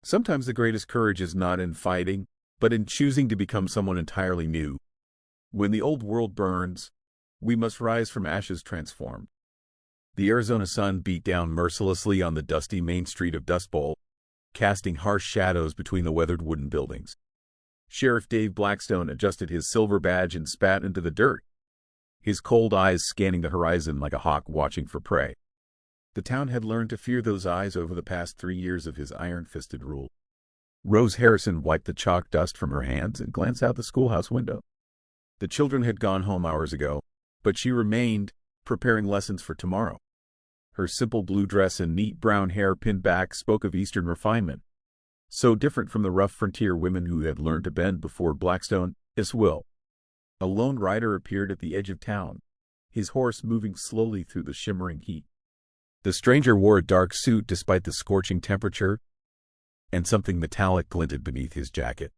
Sometimes the greatest courage is not in fighting, but in choosing to become someone entirely new. When the old world burns, we must rise from ashes transformed. The Arizona sun beat down mercilessly on the dusty main street of Dust Bowl, casting harsh shadows between the weathered wooden buildings. Sheriff Dave Blackstone adjusted his silver badge and spat into the dirt, his cold eyes scanning the horizon like a hawk watching for prey. The town had learned to fear those eyes over the past 3 years of his iron-fisted rule. Rose Harrison wiped the chalk dust from her hands and glanced out the schoolhouse window. The children had gone home hours ago, but she remained, preparing lessons for tomorrow. Her simple blue dress and neat brown hair pinned back spoke of Eastern refinement, so different from the rough frontier women who had learned to bend before Blackstone is will. A lone rider appeared at the edge of town, his horse moving slowly through the shimmering heat. The stranger wore a dark suit despite the scorching temperature, and something metallic glinted beneath his jacket.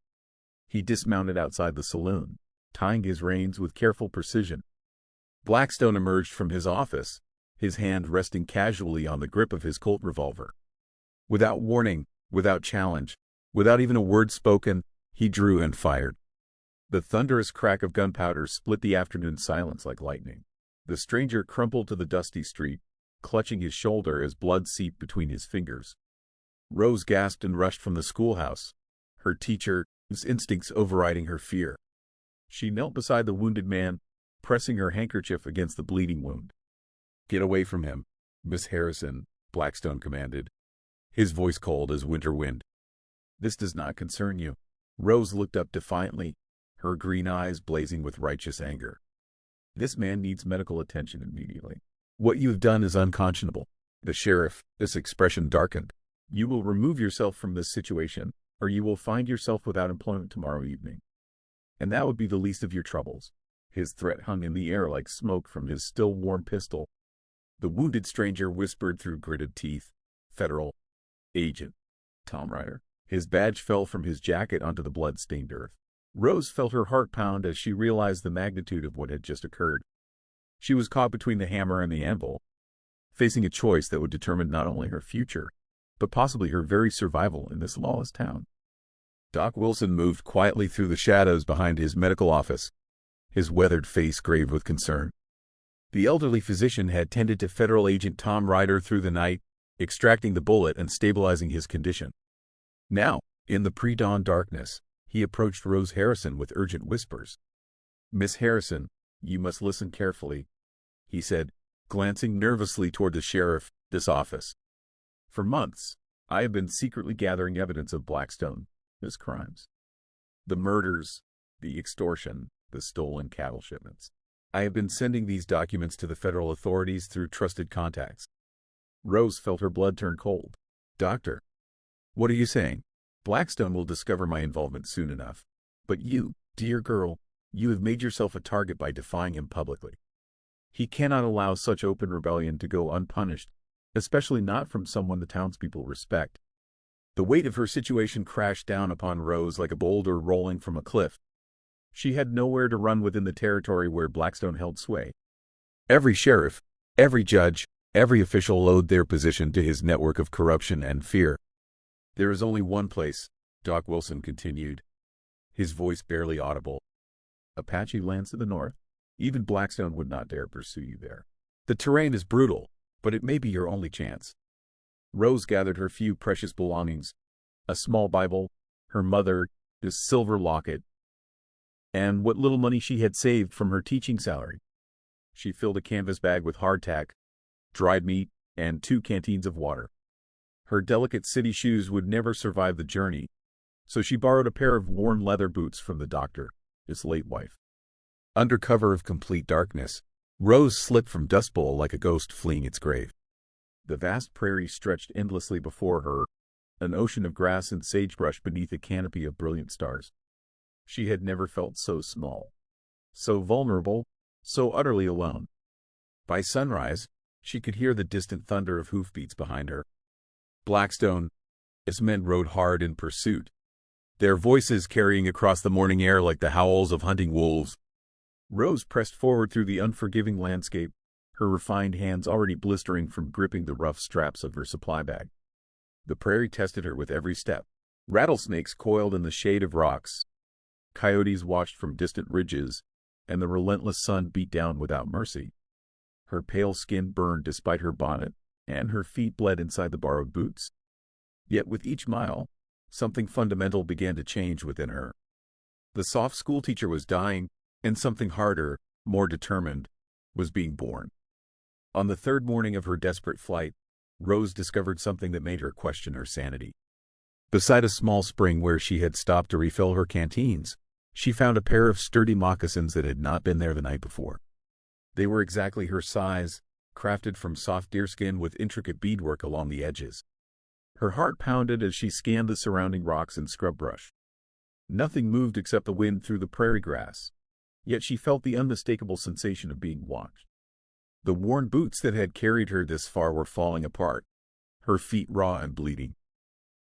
He dismounted outside the saloon, tying his reins with careful precision. Blackstone emerged from his office, his hand resting casually on the grip of his Colt revolver. Without warning, without challenge, without even a word spoken, he drew and fired. The thunderous crack of gunpowder split the afternoon silence like lightning. The stranger crumpled to the dusty street, clutching his shoulder as blood seeped between his fingers. Rose gasped and rushed from the schoolhouse, her teacher's instincts overriding her fear. She knelt beside the wounded man, pressing her handkerchief against the bleeding wound. "Get away from him, Miss Harrison," Blackstone commanded, his voice cold as winter wind. "This does not concern you." Rose looked up defiantly, her green eyes blazing with righteous anger. "This man needs medical attention immediately. What you have done is unconscionable." The sheriff, this expression darkened. "You will remove yourself from this situation, or you will find yourself without employment tomorrow evening. And that would be the least of your troubles." His threat hung in the air like smoke from his still warm pistol. The wounded stranger whispered through gritted teeth, "Federal Agent Tom Ryder." His badge fell from his jacket onto the blood-stained earth. Rose felt her heart pound as she realized the magnitude of what had just occurred. She was caught between the hammer and the anvil, facing a choice that would determine not only her future, but possibly her very survival in this lawless town. Doc Wilson moved quietly through the shadows behind his medical office, his weathered face grave with concern. The elderly physician had tended to Federal Agent Tom Ryder through the night, extracting the bullet and stabilizing his condition. Now, in the pre-dawn darkness, he approached Rose Harrison with urgent whispers. "Miss Harrison, you must listen carefully," he said, glancing nervously toward the sheriff, "this office. For months, I have been secretly gathering evidence of Blackstone's crimes. The murders, the extortion, the stolen cattle shipments. I have been sending these documents to the federal authorities through trusted contacts." Rose felt her blood turn cold. "Doctor, what are you saying?" "Blackstone will discover my involvement soon enough. But you, dear girl, you have made yourself a target by defying him publicly. He cannot allow such open rebellion to go unpunished, especially not from someone the townspeople respect." The weight of her situation crashed down upon Rose like a boulder rolling from a cliff. She had nowhere to run within the territory where Blackstone held sway. Every sheriff, every judge, every official owed their position to his network of corruption and fear. "There is only one place," Doc Wilson continued, his voice barely audible. "Apache lands to the north. Even Blackstone would not dare pursue you there. The terrain is brutal, but it may be your only chance." Rose gathered her few precious belongings, a small Bible, her mother's silver locket, and what little money she had saved from her teaching salary. She filled a canvas bag with hardtack, dried meat, and 2 canteens of water. Her delicate city shoes would never survive the journey, so she borrowed a pair of worn leather boots from the doctor, his late wife. Under cover of complete darkness, Rose slipped from Dust Bowl like a ghost fleeing its grave. The vast prairie stretched endlessly before her, an ocean of grass and sagebrush beneath a canopy of brilliant stars. She had never felt so small, so vulnerable, so utterly alone. By sunrise, she could hear the distant thunder of hoofbeats behind her. Blackstone, its men rode hard in pursuit, their voices carrying across the morning air like the howls of hunting wolves. Rose pressed forward through the unforgiving landscape, her refined hands already blistering from gripping the rough straps of her supply bag. The prairie tested her with every step. Rattlesnakes coiled in the shade of rocks. Coyotes watched from distant ridges, and the relentless sun beat down without mercy. Her pale skin burned despite her bonnet, and her feet bled inside the borrowed boots. Yet with each mile, something fundamental began to change within her. The soft schoolteacher was dying, and something harder, more determined, was being born. On the third morning of her desperate flight, Rose discovered something that made her question her sanity. Beside a small spring where she had stopped to refill her canteens, she found a pair of sturdy moccasins that had not been there the night before. They were exactly her size, crafted from soft deerskin with intricate beadwork along the edges. Her heart pounded as she scanned the surrounding rocks and scrub brush. Nothing moved except the wind through the prairie grass, yet she felt the unmistakable sensation of being watched. The worn boots that had carried her this far were falling apart, her feet raw and bleeding.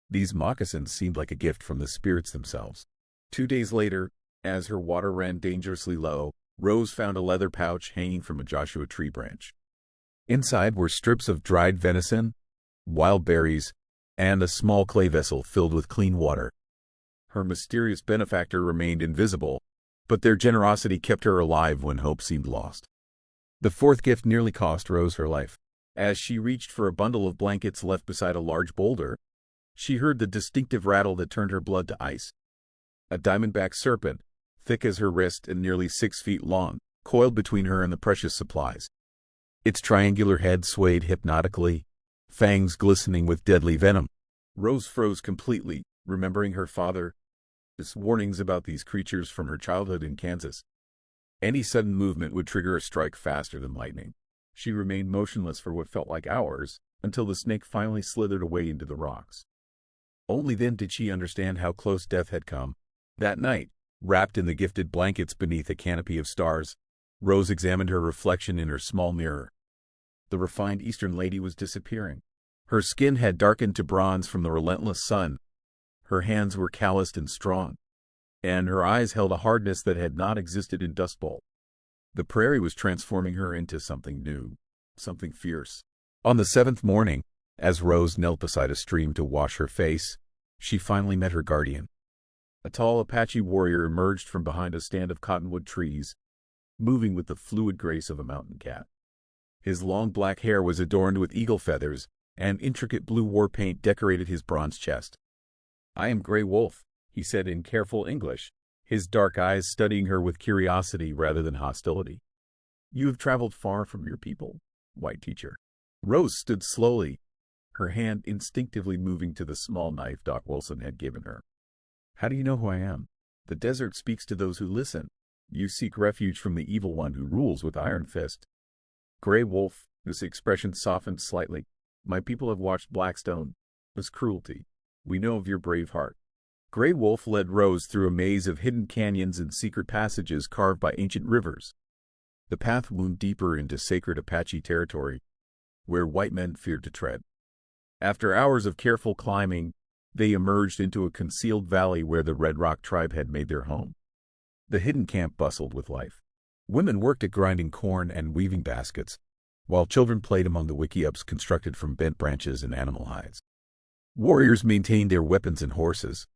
These moccasins seemed like a gift from the spirits themselves. 2 days later, as her water ran dangerously low, Rose found a leather pouch hanging from a Joshua tree branch. Inside were strips of dried venison, wild berries, and a small clay vessel filled with clean water. Her mysterious benefactor remained invisible, but their generosity kept her alive when hope seemed lost. The fourth gift nearly cost Rose her life. As she reached for a bundle of blankets left beside a large boulder, she heard the distinctive rattle that turned her blood to ice. A diamondback serpent, thick as her wrist and nearly 6 feet long, coiled between her and the precious supplies. Its triangular head swayed hypnotically, fangs glistening with deadly venom. Rose froze completely, remembering her father's warnings about these creatures from her childhood in Kansas. Any sudden movement would trigger a strike faster than lightning. She remained motionless for what felt like hours, until the snake finally slithered away into the rocks. Only then did she understand how close death had come. That night, wrapped in the gifted blankets beneath a canopy of stars, Rose examined her reflection in her small mirror. The refined Eastern lady was disappearing. Her skin had darkened to bronze from the relentless sun. Her hands were calloused and strong, and her eyes held a hardness that had not existed in Dust Bowl. The prairie was transforming her into something new, something fierce. On the 7th morning, as Rose knelt beside a stream to wash her face, she finally met her guardian. A tall Apache warrior emerged from behind a stand of cottonwood trees, moving with the fluid grace of a mountain cat. His long black hair was adorned with eagle feathers, and intricate blue war paint decorated his bronze chest. "I am Gray Wolf," he said in careful English, his dark eyes studying her with curiosity rather than hostility. "You have traveled far from your people, white teacher." Rose stood slowly, her hand instinctively moving to the small knife Doc Wilson had given her. "How do you know who I am?" "The desert speaks to those who listen. You seek refuge from the evil one who rules with iron fist." Gray Wolf, this expression softened slightly. "My people have watched Blackstone as cruelty. We know of your brave heart." Gray Wolf led Rose through a maze of hidden canyons and secret passages carved by ancient rivers. The path wound deeper into sacred Apache territory, where white men feared to tread. After hours of careful climbing, they emerged into a concealed valley where the Red Rock tribe had made their home. The hidden camp bustled with life. Women worked at grinding corn and weaving baskets, while children played among the wickiups constructed from bent branches and animal hides. Warriors maintained their weapons and horses,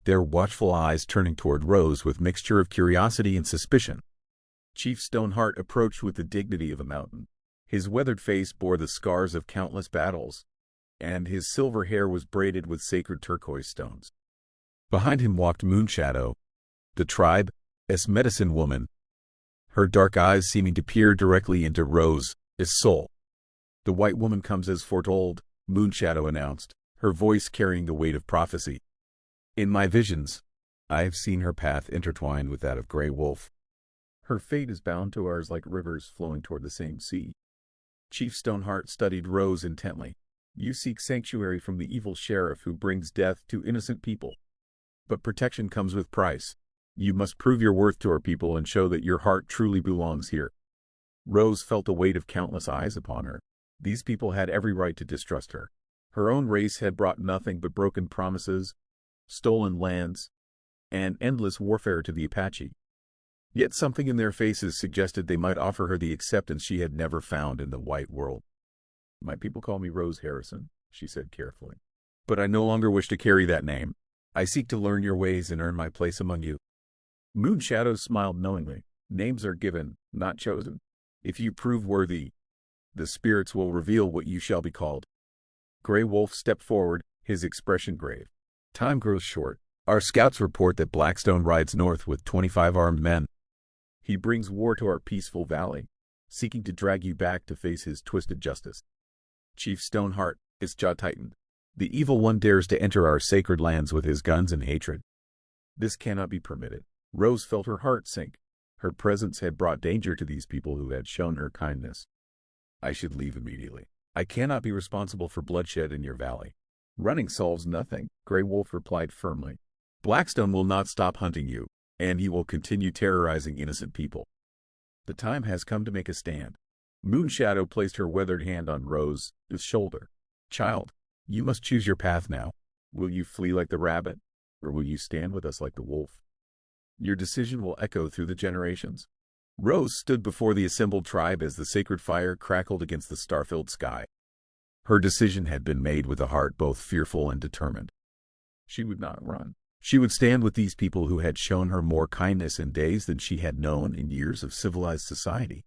their watchful eyes turning toward Rose with mixture of curiosity and suspicion. Chief Stoneheart approached with the dignity of a mountain. His weathered face bore the scars of countless battles, and his silver hair was braided with sacred turquoise stones. Behind him walked Moonshadow, the tribe's medicine woman, her dark eyes seeming to peer directly into Rose's soul. "The white woman comes as foretold," Moonshadow announced, her voice carrying the weight of prophecy. "In my visions, I have seen her path intertwined with that of Gray Wolf. Her fate is bound to ours like rivers flowing toward the same sea." Chief Stoneheart studied Rose intently. "You seek sanctuary from the evil sheriff who brings death to innocent people. But protection comes with price. You must prove your worth to our people and show that your heart truly belongs here." Rose felt the weight of countless eyes upon her. These people had every right to distrust her. Her own race had brought nothing but broken promises, stolen lands, and endless warfare to the Apache. Yet something in their faces suggested they might offer her the acceptance she had never found in the white world. "My people call me Rose Harrison," she said carefully. But I no longer wish to carry that name. I seek to learn your ways and earn my place among you." Moonshadow smiled knowingly. "Names are given, not chosen. If you prove worthy, the spirits will reveal what you shall be called." Grey Wolf stepped forward, his expression grave. "Time grows short. Our scouts report that Blackstone rides north with 25 armed men. He brings war to our peaceful valley, seeking to drag you back to face his twisted justice." Chief Stoneheart, his jaw tightened. "The evil one dares to enter our sacred lands with his guns and hatred. This cannot be permitted." Rose felt her heart sink. Her presence had brought danger to these people who had shown her kindness. "I should leave immediately. I cannot be responsible for bloodshed in your valley." "Running solves nothing," Grey Wolf replied firmly. "Blackstone will not stop hunting you, and he will continue terrorizing innocent people. The time has come to make a stand." Moonshadow placed her weathered hand on Rose's shoulder. "Child, you must choose your path now. Will you flee like the rabbit, or will you stand with us like the wolf? Your decision will echo through the generations." Rose stood before the assembled tribe as the sacred fire crackled against the star-filled sky. Her decision had been made with a heart both fearful and determined. She would not run. She would stand with these people who had shown her more kindness in days than she had known in years of civilized society.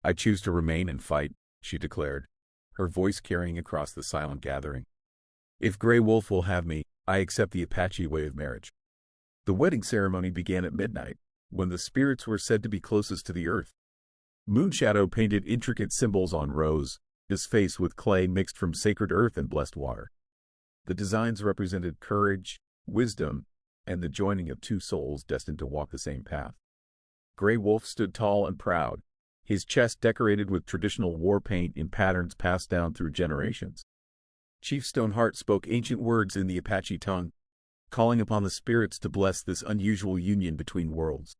"I choose to remain and fight," she declared, her voice carrying across the silent gathering. "If Grey Wolf will have me, I accept the Apache way of marriage." The wedding ceremony began at midnight, when the spirits were said to be closest to the earth. Moonshadow painted intricate symbols on Rose's face with clay mixed from sacred earth and blessed water. The designs represented courage, wisdom, and the joining of two souls destined to walk the same path. Grey Wolf stood tall and proud, his chest decorated with traditional war paint in patterns passed down through generations. Chief Stoneheart spoke ancient words in the Apache tongue, calling upon the spirits to bless this unusual union between worlds.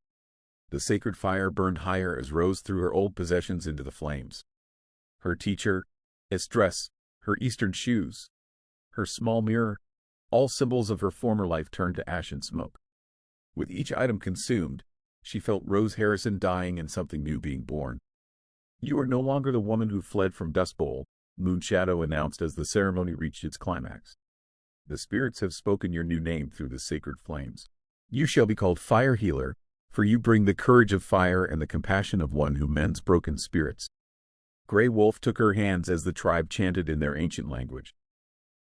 The sacred fire burned higher as Rose threw her old possessions into the flames. Her teacher, his dress, her Eastern shoes, her small mirror, all symbols of her former life turned to ash and smoke. With each item consumed, she felt Rose Harrison dying and something new being born. "You are no longer the woman who fled from Dust Bowl," Moonshadow announced as the ceremony reached its climax. "The spirits have spoken your new name through the sacred flames. You shall be called Fire Healer, for you bring the courage of fire and the compassion of one who mends broken spirits." Grey Wolf took her hands as the tribe chanted in their ancient language.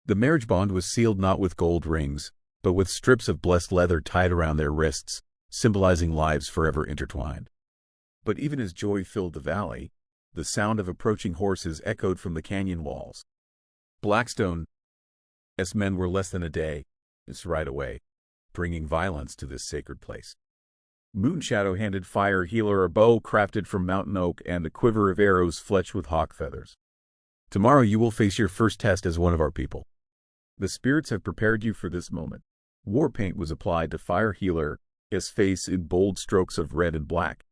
The marriage bond was sealed not with gold rings, but with strips of blessed leather tied around their wrists, symbolizing lives forever intertwined. But even as joy filled the valley, the sound of approaching horses echoed from the canyon walls. Blackstone's men were less than a day's ride away, bringing violence to this sacred place. Moonshadow handed Fire Healer a bow crafted from mountain oak and a quiver of arrows fletched with hawk feathers. "Tomorrow you will face your first test as one of our people. The spirits have prepared you for this moment." War paint was applied to Fire Healer's face in bold strokes of red and black,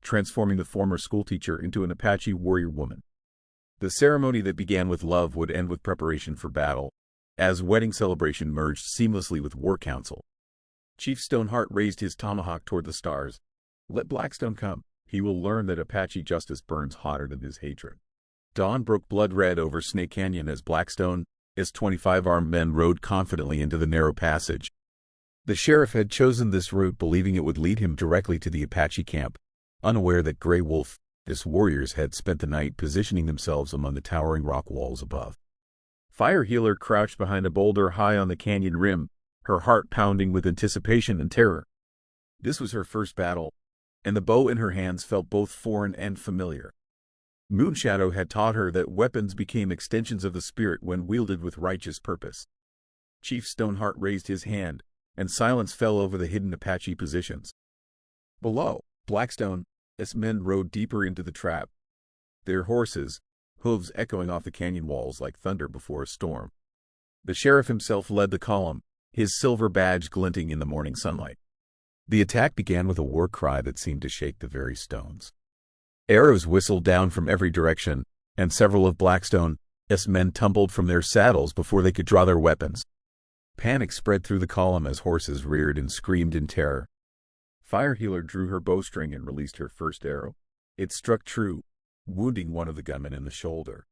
transforming the former schoolteacher into an Apache warrior woman. The ceremony that began with love would end with preparation for battle, as wedding celebration merged seamlessly with war council. Chief Stoneheart raised his tomahawk toward the stars. "Let Blackstone come. He will learn that Apache justice burns hotter than his hatred." Dawn broke blood red over Snake Canyon as Blackstone's 25 armed men rode confidently into the narrow passage. The sheriff had chosen this route believing it would lead him directly to the Apache camp, unaware that Grey Wolf's warriors had spent the night positioning themselves among the towering rock walls above. Fire Healer crouched behind a boulder high on the canyon rim, her heart pounding with anticipation and terror. This was her first battle, and the bow in her hands felt both foreign and familiar. Moonshadow had taught her that weapons became extensions of the spirit when wielded with righteous purpose. Chief Stoneheart raised his hand, and silence fell over the hidden Apache positions. Below, Blackstone's men rode deeper into the trap, their horses' hooves echoing off the canyon walls like thunder before a storm. The sheriff himself led the column, his silver badge glinting in the morning sunlight. The attack began with a war cry that seemed to shake the very stones. Arrows whistled down from every direction, and several of Blackstone's men tumbled from their saddles before they could draw their weapons. Panic spread through the column as horses reared and screamed in terror. Fire Healer drew her bowstring and released her first arrow. It struck true, wounding one of the gunmen in the shoulder.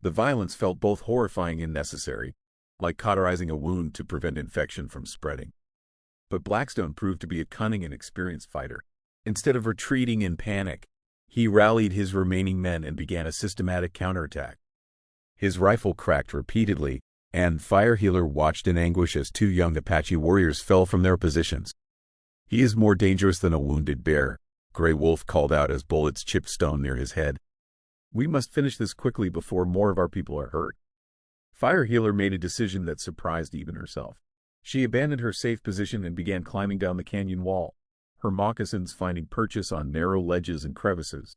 The violence felt both horrifying and necessary, like cauterizing a wound to prevent infection from spreading. But Blackstone proved to be a cunning and experienced fighter. Instead of retreating in panic, he rallied his remaining men and began a systematic counterattack. His rifle cracked repeatedly, and Firehealer watched in anguish as two young Apache warriors fell from their positions. "He is more dangerous than a wounded bear," Grey Wolf called out as bullets chipped stone near his head. "We must finish this quickly before more of our people are hurt." Firehealer made a decision that surprised even herself. She abandoned her safe position and began climbing down the canyon wall, her moccasins finding purchase on narrow ledges and crevices.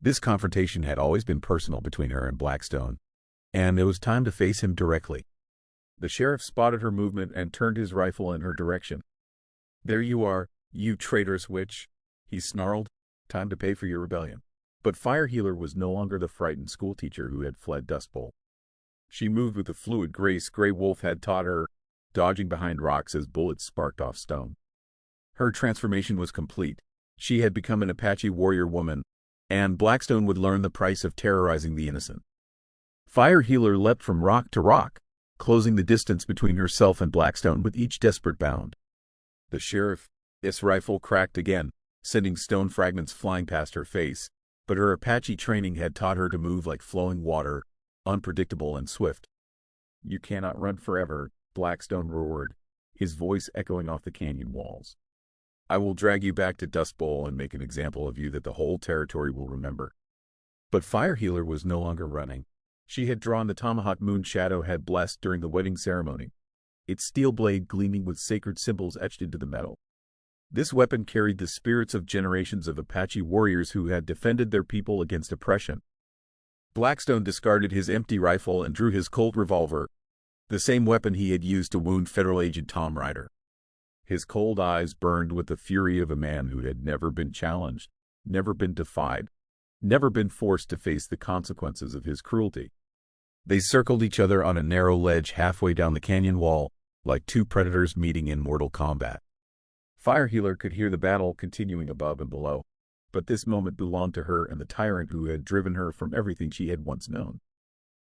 This confrontation had always been personal between her and Blackstone, and it was time to face him directly. The sheriff spotted her movement and turned his rifle in her direction. "There you are, you traitorous witch," he snarled. "Time to pay for your rebellion." But Firehealer was no longer the frightened schoolteacher who had fled Dust Bowl. She moved with the fluid grace Grey Wolf had taught her, dodging behind rocks as bullets sparked off stone. Her transformation was complete. She had become an Apache warrior woman, and Blackstone would learn the price of terrorizing the innocent. Firehealer leapt from rock to rock, closing the distance between herself and Blackstone with each desperate bound. The sheriff's rifle cracked again, sending stone fragments flying past her face, but her Apache training had taught her to move like flowing water, unpredictable and swift. "You cannot run forever," Blackstone roared, his voice echoing off the canyon walls. "I will drag you back to Dust Bowl and make an example of you that the whole territory will remember." But Firehealer was no longer running. She had drawn the tomahawk Moon Shadow had blessed during the wedding ceremony, its steel blade gleaming with sacred symbols etched into the metal. This weapon carried the spirits of generations of Apache warriors who had defended their people against oppression. Blackstone discarded his empty rifle and drew his Colt revolver, the same weapon he had used to wound federal agent Tom Ryder. His cold eyes burned with the fury of a man who had never been challenged, never been defied, never been forced to face the consequences of his cruelty. They circled each other on a narrow ledge halfway down the canyon wall, like two predators meeting in mortal combat. Firehealer could hear the battle continuing above and below, but this moment belonged to her and the tyrant who had driven her from everything she had once known.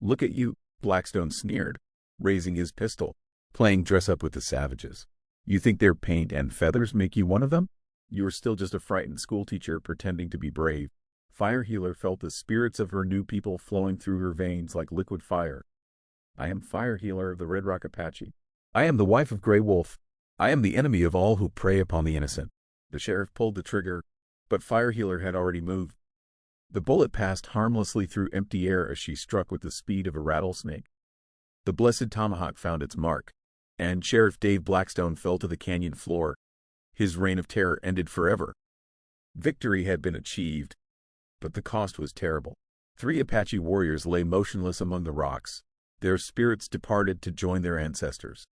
"Look at you," Blackstone sneered, raising his pistol, "playing dress-up with the savages. You think their paint and feathers make you one of them? You are still just a frightened schoolteacher pretending to be brave." Firehealer felt the spirits of her new people flowing through her veins like liquid fire. "I am Firehealer of the Red Rock Apache. I am the wife of Grey Wolf. I am the enemy of all who prey upon the innocent." The sheriff pulled the trigger, but Firehealer had already moved. The bullet passed harmlessly through empty air as she struck with the speed of a rattlesnake. The blessed tomahawk found its mark, and Sheriff Dave Blackstone fell to the canyon floor. His reign of terror ended forever. Victory had been achieved, but the cost was terrible. 3 Apache warriors lay motionless among the rocks, their spirits departed to join their ancestors.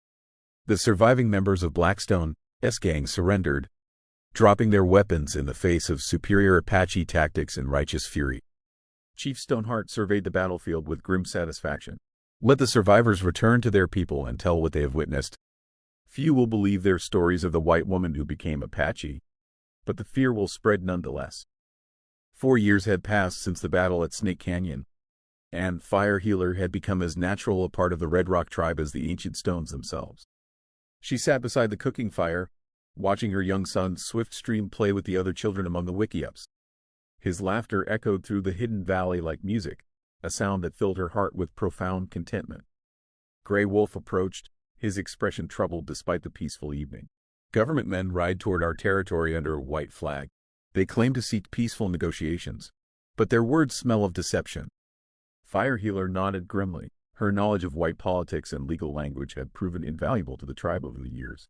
The surviving members of Blackstone's gang surrendered, dropping their weapons in the face of superior Apache tactics and righteous fury. Chief Stoneheart surveyed the battlefield with grim satisfaction. "Let the survivors return to their people and tell what they have witnessed. Few will believe their stories of the white woman who became Apache, but the fear will spread nonetheless." 4 years had passed since the battle at Snake Canyon, and Firehealer had become as natural a part of the Red Rock tribe as the ancient stones themselves. She sat beside the cooking fire, watching her young son Swiftstream play with the other children among the wickiups. His laughter echoed through the hidden valley like music, a sound that filled her heart with profound contentment. Grey Wolf approached, his expression troubled despite the peaceful evening. "Government men ride toward our territory under a white flag. They claim to seek peaceful negotiations, but their words smell of deception." Firehealer nodded grimly. Her knowledge of white politics and legal language had proven invaluable to the tribe over the years.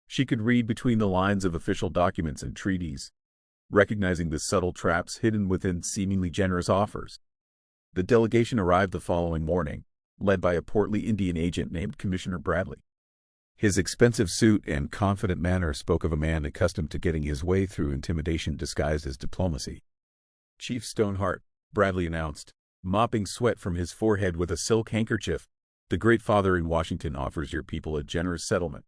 She could read between the lines of official documents and treaties, recognizing the subtle traps hidden within seemingly generous offers. The delegation arrived the following morning, led by a portly Indian agent named Commissioner Bradley. His expensive suit and confident manner spoke of a man accustomed to getting his way through intimidation disguised as diplomacy. "Chief Stoneheart," Bradley announced, mopping sweat from his forehead with a silk handkerchief, "the Great Father in Washington offers your people a generous settlement.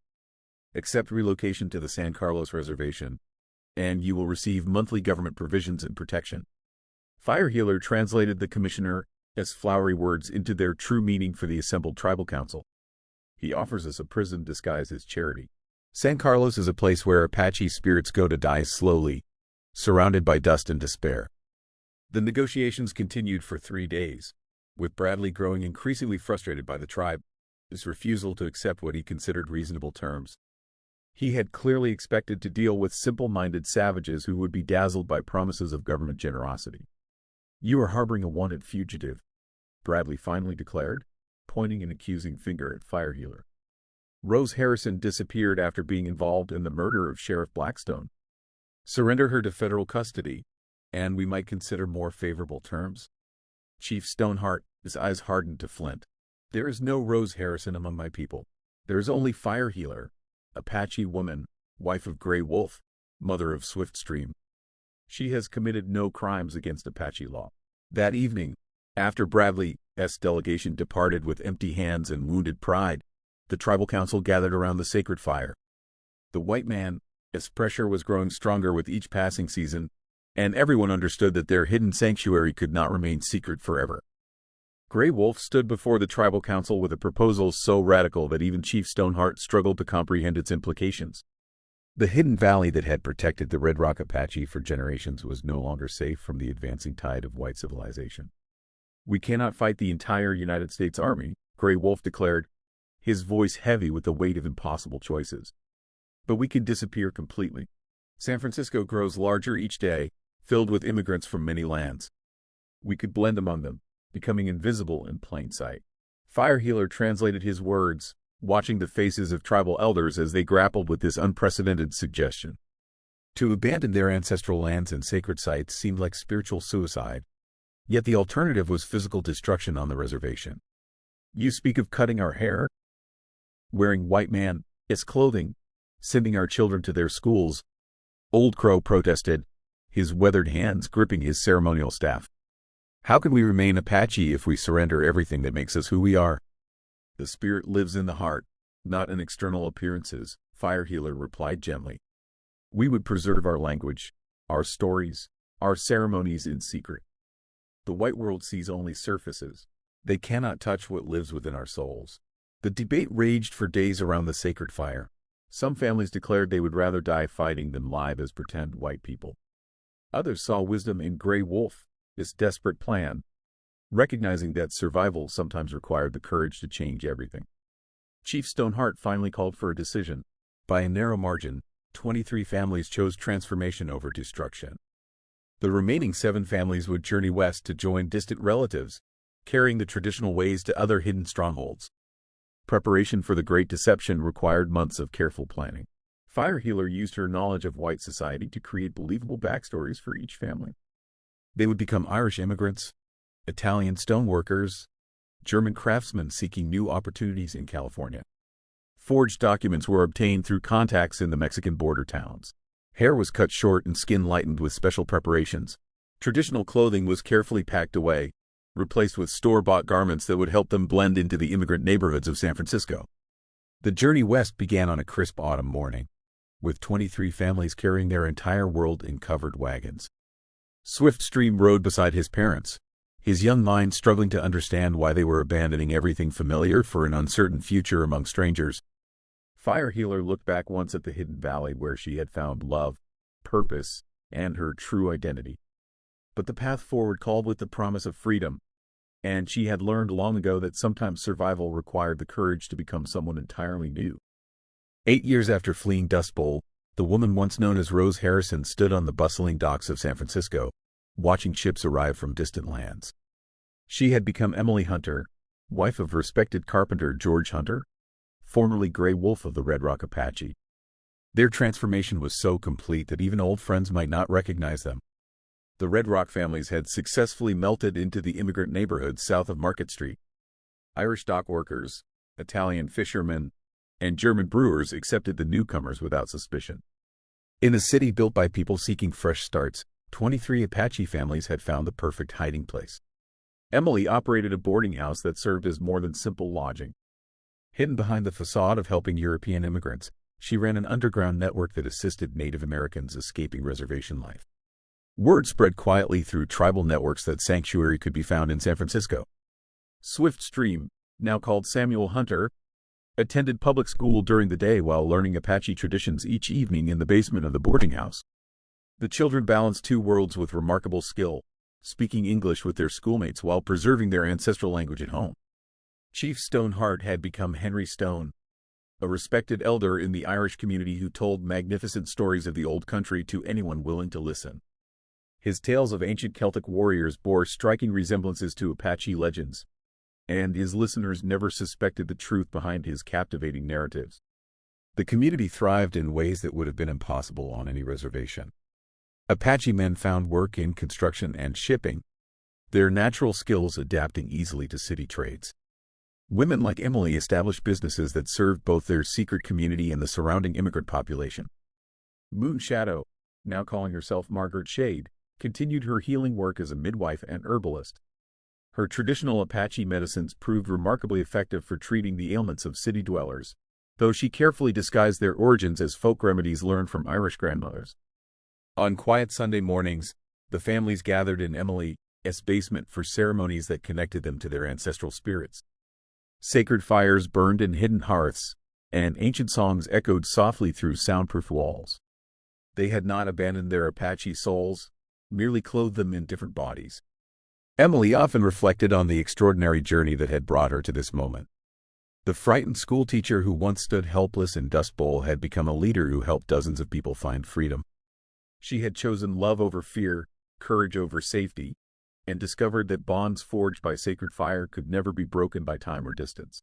Accept relocation to the San Carlos Reservation, and you will receive monthly government provisions and protection." Firehealer translated the commissioner's flowery words into their true meaning for the assembled tribal council. He offers us a prison disguised as charity. San Carlos is a place where Apache spirits go to die slowly, surrounded by dust and despair. The negotiations continued for 3 days, with Bradley growing increasingly frustrated by the tribe's refusal to accept what he considered reasonable terms. He had clearly expected to deal with simple-minded savages who would be dazzled by promises of government generosity. "You are harboring a wanted fugitive," Bradley finally declared, pointing an accusing finger at Fire Healer. "Rose Harrison disappeared after being involved in the murder of Sheriff Blackstone. Surrender her to federal custody, and we might consider more favorable terms." Chief Stoneheart, his eyes hardened to flint. "There is no Rose Harrison among my people. There is only Fire Healer, Apache woman, wife of Grey Wolf, mother of Swiftstream. She has committed no crimes against Apache law." That evening, after Bradley's delegation departed with empty hands and wounded pride, the tribal council gathered around the sacred fire. The white man's pressure was growing stronger with each passing season, and everyone understood that their hidden sanctuary could not remain secret forever. Grey Wolf stood before the tribal council with a proposal so radical that even Chief Stoneheart struggled to comprehend its implications. The hidden valley that had protected the Red Rock Apache for generations was no longer safe from the advancing tide of white civilization. "We cannot fight the entire United States Army," Grey Wolf declared, his voice heavy with the weight of impossible choices. "But we can disappear completely. San Francisco grows larger each day, filled with immigrants from many lands. We could blend among them, becoming invisible in plain sight." Fire Healer translated his words, watching the faces of tribal elders as they grappled with this unprecedented suggestion. To abandon their ancestral lands and sacred sites seemed like spiritual suicide, yet the alternative was physical destruction on the reservation. "You speak of cutting our hair, wearing white man's clothing, sending our children to their schools," Old Crow protested, his weathered hands gripping his ceremonial staff. "How can we remain Apache if we surrender everything that makes us who we are?" "The spirit lives in the heart, not in external appearances," Fire Healer replied gently. "We would preserve our language, our stories, our ceremonies in secret. The white world sees only surfaces. They cannot touch what lives within our souls." The debate raged for days around the sacred fire. Some families declared they would rather die fighting than live as pretend white people. Others saw wisdom in Grey Wolf, this desperate plan, recognizing that survival sometimes required the courage to change everything. Chief Stoneheart finally called for a decision. By a narrow margin, 23 families chose transformation over destruction. The remaining 7 families would journey west to join distant relatives, carrying the traditional ways to other hidden strongholds. Preparation for the Great Deception required months of careful planning. Fire Healer used her knowledge of white society to create believable backstories for each family. They would become Irish immigrants, Italian stoneworkers, German craftsmen seeking new opportunities in California. Forged documents were obtained through contacts in the Mexican border towns. Hair was cut short and skin lightened with special preparations. Traditional clothing was carefully packed away, replaced with store-bought garments that would help them blend into the immigrant neighborhoods of San Francisco. The journey west began on a crisp autumn morning, with 23 families carrying their entire world in covered wagons. Swiftstream rode beside his parents, his young mind struggling to understand why they were abandoning everything familiar for an uncertain future among strangers. Fire Healer looked back once at the hidden valley where she had found love, purpose, and her true identity. But the path forward called with the promise of freedom, and she had learned long ago that sometimes survival required the courage to become someone entirely new. 8 years after fleeing Dust Bowl, the woman once known as Rose Harrison stood on the bustling docks of San Francisco, watching ships arrive from distant lands. She had become Emily Hunter, wife of respected carpenter George Hunter, formerly Grey Wolf of the Red Rock Apache. Their transformation was so complete that even old friends might not recognize them. The Red Rock families had successfully melted into the immigrant neighborhoods south of Market Street. Irish dock workers, Italian fishermen, and German brewers accepted the newcomers without suspicion. In a city built by people seeking fresh starts, 23 Apache families had found the perfect hiding place. Emily operated a boarding house that served as more than simple lodging. Hidden behind the facade of helping European immigrants, she ran an underground network that assisted Native Americans escaping reservation life. Word spread quietly through tribal networks that sanctuary could be found in San Francisco. Swiftstream, now called Samuel Hunter, attended public school during the day while learning Apache traditions each evening in the basement of the boarding house. The children balanced two worlds with remarkable skill, speaking English with their schoolmates while preserving their ancestral language at home. Chief Stoneheart had become Henry Stone, a respected elder in the Irish community who told magnificent stories of the old country to anyone willing to listen. His tales of ancient Celtic warriors bore striking resemblances to Apache legends, and his listeners never suspected the truth behind his captivating narratives. The community thrived in ways that would have been impossible on any reservation. Apache men found work in construction and shipping, their natural skills adapting easily to city trades. Women like Emily established businesses that served both their secret community and the surrounding immigrant population. Moon Shadow, now calling herself Margaret Shade, continued her healing work as a midwife and herbalist. Her traditional Apache medicines proved remarkably effective for treating the ailments of city dwellers, though she carefully disguised their origins as folk remedies learned from Irish grandmothers. On quiet Sunday mornings, the families gathered in Emily's basement for ceremonies that connected them to their ancestral spirits. Sacred fires burned in hidden hearths, and ancient songs echoed softly through soundproof walls. They had not abandoned their Apache souls, merely clothed them in different bodies. Emily often reflected on the extraordinary journey that had brought her to this moment. The frightened schoolteacher who once stood helpless in Dust Bowl had become a leader who helped dozens of people find freedom. She had chosen love over fear, courage over safety, and discovered that bonds forged by sacred fire could never be broken by time or distance.